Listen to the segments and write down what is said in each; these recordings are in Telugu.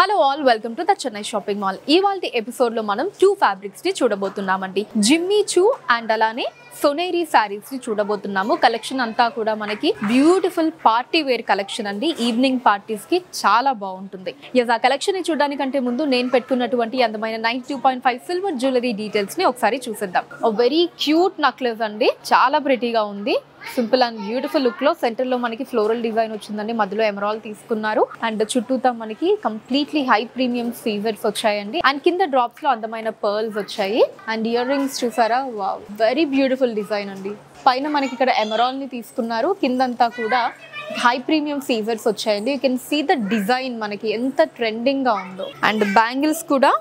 Hello all welcome to the Chennai shopping mall. ఇవాల్టి ఎపిసోడ్ లో మనం 2 ఫ్యాబ్రిక్స్ ని చూడబోతున్నామండి. జిమ్మీ చూ అండ్ అలానే సోనేరీ సారీస్ ని చూడబోతున్నాము. కలెక్షన్ అంతా కూడా మనకి బ్యూటిఫుల్ పార్టీ వేర్ కలెక్షన్ అండి. ఈవినింగ్ పార్టీస్ కి చాలా బాగుంటుంది. ఆ కలెక్షన్ ని చూడడానికంటే ముందు నేను పెట్టుకున్నటువంటి అందమైన 92.5 సిల్వర్ జ్యువెలరీ డీటెయిల్స్ ని ఒకసారి చూసేద్దాం. వెరీ క్యూట్ నెక్లెస్ అండి, చాలా ప్రిటీగా ఉంది. సింపుల్ అండ్ బ్యూటిఫుల్ లుక్ లో సెంటర్ లో మనకి ఫ్లోరల్ డిజైన్ వచ్చిందండి. మధ్యలో ఎమరాల్డ్ తీసుకున్నారు అండ్ చుట్టూతా మనకి కంప్లీట్లీ హై ప్రీమియం సీజర్స్ వచ్చాయండి. అండ్ కింద డ్రాప్స్ లో అందమైన పర్ల్స్ వచ్చాయి. అండ్ ఇయర్ రింగ్స్ చూసారా, వావ్, వెరీ బ్యూటిఫుల్ డిజైన్ అండి. పైన మనకి ఇక్కడ ఎమరాల్డ్ ని తీసుకున్నారు, కిందంతా కూడా హై ప్రీమియం సీజర్స్ వచ్చాయండి. You can see the design మనకి ఎంత ట్రెండింగ్ గా ఉందో. అండ్ బ్యాంగిల్స్ కూడా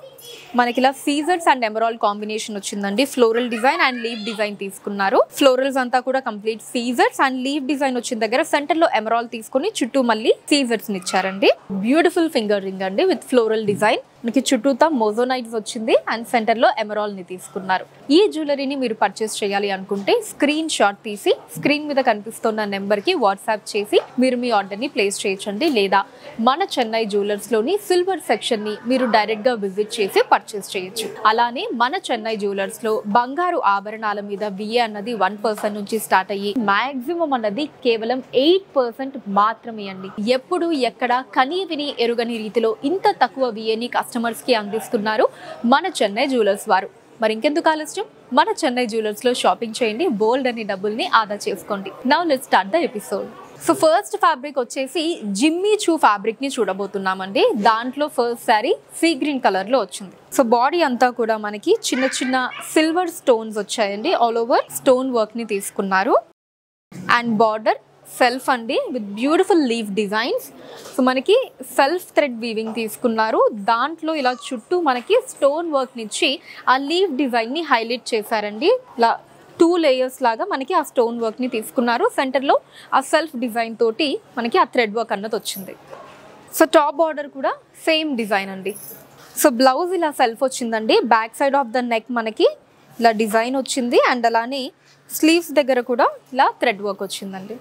మనకి ఇలా సీజర్స్ అండ్ ఎమరాల్డ్ కాంబినేషన్ వచ్చిందండి. Floral design and leaf design తీసుకున్నారు. ఫ్లోరల్స్ అంతా కూడా కంప్లీట్ సీజర్స్ అండ్ లీవ్ డిజైన్ వచ్చిన దగ్గర సెంటర్ లో ఎమరాల్డ్ తీసుకుని చుట్టూ మళ్ళీ సీజర్స్ ని ఇచ్చారండి. బ్యూటిఫుల్ ఫింగర్ రింగ్ అండి విత్ ఫ్లోరల్ డిజైన్. మనకి చుట్టూతా మోజోనైట్స్ వచ్చింది అండ్ సెంటర్ లో ఎమరాల్డ్ ని తీసుకున్నారు. ఈ జ్యువెలరీని మీరు పర్చేస్ చేయాలి అనుకుంటే స్క్రీన్ షాట్ తీసి స్క్రీన్ మీద కనిపిస్తున్న నెంబర్ కి వాట్సాప్ చేసి మీరు మీ ఆర్డర్ ని ప్లేస్ చేయొచ్చండి. లేదా మన చెన్నై జ్యువెలర్స్ లోని సిల్వర్ సెక్షన్ ని మీరు డైరెక్ట్ గా విజిట్ చేసి పర్చేస్ చేయొచ్చు. అలానే మన చెన్నై జ్యువెలర్స్ లో బంగారు ఆభరణాల మీద విఏ అన్నది 1% నుంచి స్టార్ట్ అయ్యి మాక్సిమం అన్నది కేవలం 8% మాత్రమే అండి. ఎప్పుడు ఎక్కడ కనీ విని ఎరుగని రీతిలో ఇంత తక్కువ విఏని కస్టమర్స్ కి అందిస్తున్నారు మన చెన్నై జ్యువెలర్స్ వారు. మరి ఇంకెందుకు ఆలస్యం, మన చెన్నై జ్యువెలర్స్ లో షాపింగ్ చేయండి, బోల్డ్ అని డబ్బుల్ని ఆదా చేసుకోండి. Now let's start the episode. So first fabric వచ్చేసి జిమ్మీ చూ ఫ్యాబ్రిక్ ని చూడబోతున్నామండి. దాంట్లో first sari sea green colour లో వచ్చింది. సో బాడీ అంతా కూడా మనకి చిన్న చిన్న సిల్వర్ స్టోన్స్ వచ్చాయండి. ఆల్ ఓవర్ స్టోన్ వర్క్ ని తీసుకున్నారు. అండ్ బార్డర్ సెల్ఫ్ అండి with beautiful leaf designs. So మనకి సెల్ఫ్ థ్రెడ్ వీవింగ్ తీసుకున్నారు. దాంట్లో ఇలా చుట్టూ మనకి స్టోన్ వర్క్ నిచ్చి ఆ లీఫ్ డిజైన్ ని హైలైట్ చేశారండి. ఇలా 2 లేయర్స్ లాగా మనకి ఆ స్టోన్ వర్క్ ని తీసుకున్నారు. సెంటర్ లో ఆ సెల్ఫ్ డిజైన్ తోటి మనకి ఆ థ్రెడ్ వర్క్ అన్నది వచ్చింది. సో టాప్ బార్డర్ కూడా సేమ్ డిజైన్ అండి. సో బ్లౌజ్ ఇలా సెల్ఫ్ వచ్చిందండి. Back side of the neck మనకి ఇలా డిజైన్ వచ్చింది. అండ్ అలానే స్లీవ్స్ దగ్గర కూడా ఇలా థ్రెడ్ వర్క్ వచ్చిందండి.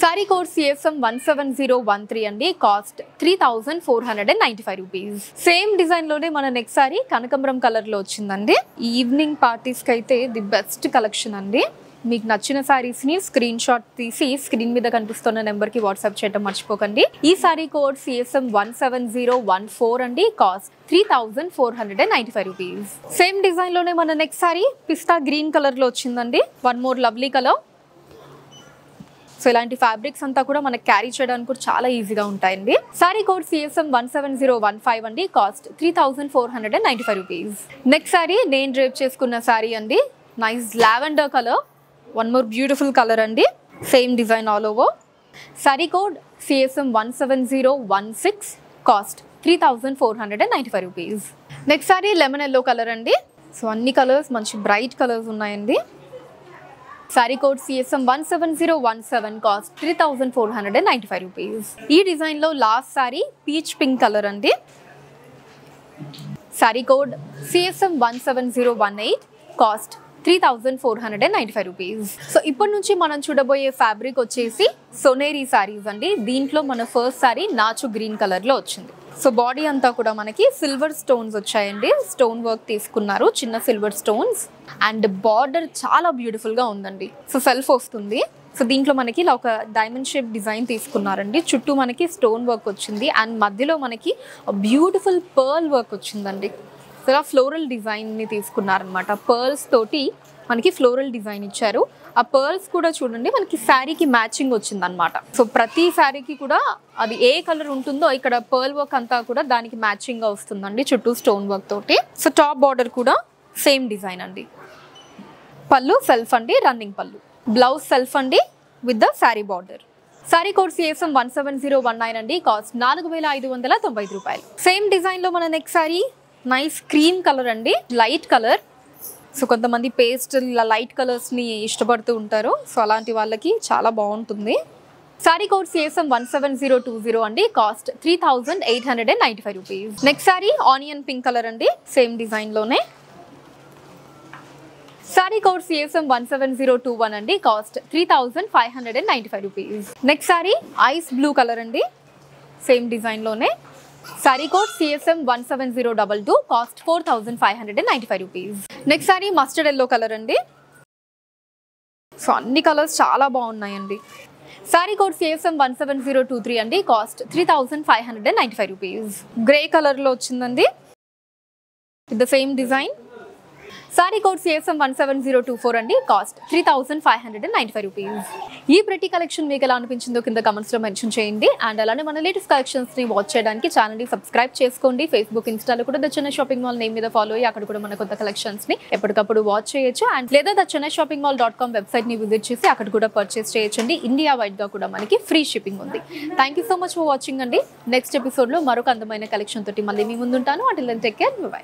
సారీ కోడ్ CSM 17013 అండి. Cost 3495 rupees. సేమ్ డిజైన్ లోనే మన నెక్స్ట్ సారీ కనకంబరం కలర్ లో వచ్చిందండి. ఈవినింగ్ పార్టీస్ కి అయితే ది బెస్ట్ కలెక్షన్ అండి. మీకు నచ్చిన సారీస్ ని స్క్రీన్ షాట్ తీసి స్క్రీన్ మీద కనిపిస్తున్న నెంబర్ కి వాట్సాప్ చేయడం మర్చిపోకండి. ఈ సారీ కోడ్ CSM 17014 అండి. Cost 3495 rupees. సేమ్ డిజైన్ లోనే మన నెక్స్ట్ సారీ పిస్తా గ్రీన్ కలర్ లో వచ్చిందండి. One more lovely colour. So ఇలాంటి ఫ్యాబ్రిక్స్ అంతా కూడా మనకి క్యారీ చేయడానికి కూడా చాలా ఈజీగా ఉంటాయండి. సారీ కోడ్ CSM 17015 అండి. Cost 3495 rupees. నెక్స్ట్ సారీ నేను డ్రేప్ చేసుకున్న సారీ అండి. Nice lavender colour. One more beautiful colour అండి. Same design all over. Sari code CSM 17016. Cost 3495 rupees. Next sari lemon yellow colour అండి. సో అన్ని కలర్స్ మంచి బ్రైట్ కలర్స్ ఉన్నాయండి. Sari code CSM 17017. Cost 3495 rupees. ఈ డిజైన్ లో last sari peach pink colour అండి. Sari code CSM 17018. Cost 3495 rupees. So ఇప్పటి నుంచి మనం చూడబోయే ఫ్యాబ్రిక్ వచ్చేసి సోనేరీ సారీస్ అండి. దీంట్లో మన ఫస్ట్ సారీ నాచు గ్రీన్ కలర్ లో వచ్చింది. సో బాడీ అంతా కూడా మనకి సిల్వర్ స్టోన్స్ వచ్చాయండి. స్టోన్ వర్క్ తీసుకున్నారు, చిన్న సిల్వర్ స్టోన్స్. అండ్ బార్డర్ చాలా బ్యూటిఫుల్ గా ఉందండి. సో సెల్ఫ్ వస్తుంది. సో దీంట్లో మనకి ఇలా ఒక డైమండ్ షేప్ డిజైన్ తీసుకున్నారండి. చుట్టూ మనకి స్టోన్ వర్క్ వచ్చింది. అండ్ మధ్యలో మనకి బ్యూటిఫుల్ పర్ల్ వర్క్ వచ్చిందండి. సో ఇలా ఫ్లోరల్ డిజైన్ ని తీసుకున్నారనమాట. పర్ల్స్ తోటి మనకి ఫ్లోరల్ డిజైన్ ఇచ్చారు. ఆ పర్ల్స్ కూడా చూడండి మనకి శారీకి మ్యాచింగ్ వచ్చింది అనమాట. సో ప్రతి శారీకి కూడా అది ఏ కలర్ ఉంటుందో ఇక్కడ పర్ల్ వర్క్ అంతా కూడా దానికి మ్యాచింగ్ గా వస్తుందండి చుట్టూ స్టోన్ వర్క్ తోటి. సో టాప్ బార్డర్ కూడా సేమ్ డిజైన్ అండి. పళ్ళు సెల్ఫ్ అండి, రన్నింగ్ పళ్ళు. బ్లౌజ్ సెల్ఫ్ అండి with the sari border. Sorry code CSM 17019 అండి. కాస్ట్ 4590 రూపాయలు. సేమ్ డిజైన్ లో మన next sorry nice cream colour అండి, లైట్ కలర్. సో కొంతమంది పేస్టల్ లైట్ కలర్స్ని ఇష్టపడుతూ ఉంటారు. సో అలాంటి వాళ్ళకి చాలా బాగుంటుంది. సారీ కోడ్ CSM 17020 అండి. Cost 3895 rupees. Next sorry onion pink colour అండి. సేమ్ డిజైన్ లోనే. సారీ కోడ్ CSM 17021 అండి. Cost 3595 rupees. Next sorry ice blue colour అండి. సేమ్ డిజైన్ లోనే. Sorry code CSM 17022, cost 4595 rupees. Next sorry mustard yellow colour అండి. సో అన్ని కలర్స్ చాలా బాగున్నాయండి. సారీ కోడ్ CSM 17023 అండి, కాస్ట్ 3595 రూపీస్. గ్రే కలర్లో వచ్చిందండి with the same design. Sorry code CSM 17024 అండి, కాస్ట్ 3595 రూపీస్. ఈ ప్రతి కలెక్షన్ మీకు ఎలా అనిపించిందో కింద కమెంట్స్లో మెన్షన్ చేయండి. అండ్ అలానే మన లేటెస్ట్ కలెక్షన్స్ని వాచ్ చేయడానికి ఛానల్ని సబ్స్క్రైబ్ చేసుకోండి. ఫేస్బుక్, ఇన్స్టాలో కూడా the Chennai shopping mall name మీద ఫాలో అయ్యి అక్కడ కూడా మన కొత్త కలెక్షన్స్ని ఎప్పటికప్పుడు వాచ్ చేయొచ్చు. అండ్ లేదా ద చెన్నై షాపింగ్ మాల్.com వెబ్సైట్ని విజిట్ చేసి అక్కడ కూడా పర్చేస్ చేయొచ్చండి. ఇండియా వైడ్గా కూడా మనకి ఫ్రీ షిప్పింగ్ ఉంది. Thank you so much for watching అండి. నెక్స్ట్ ఎపిసోడ్లో మరొక అందమైన కలెక్షన్ తోటి మళ్ళీ మీ ముందుంటాను. Until then take care, by.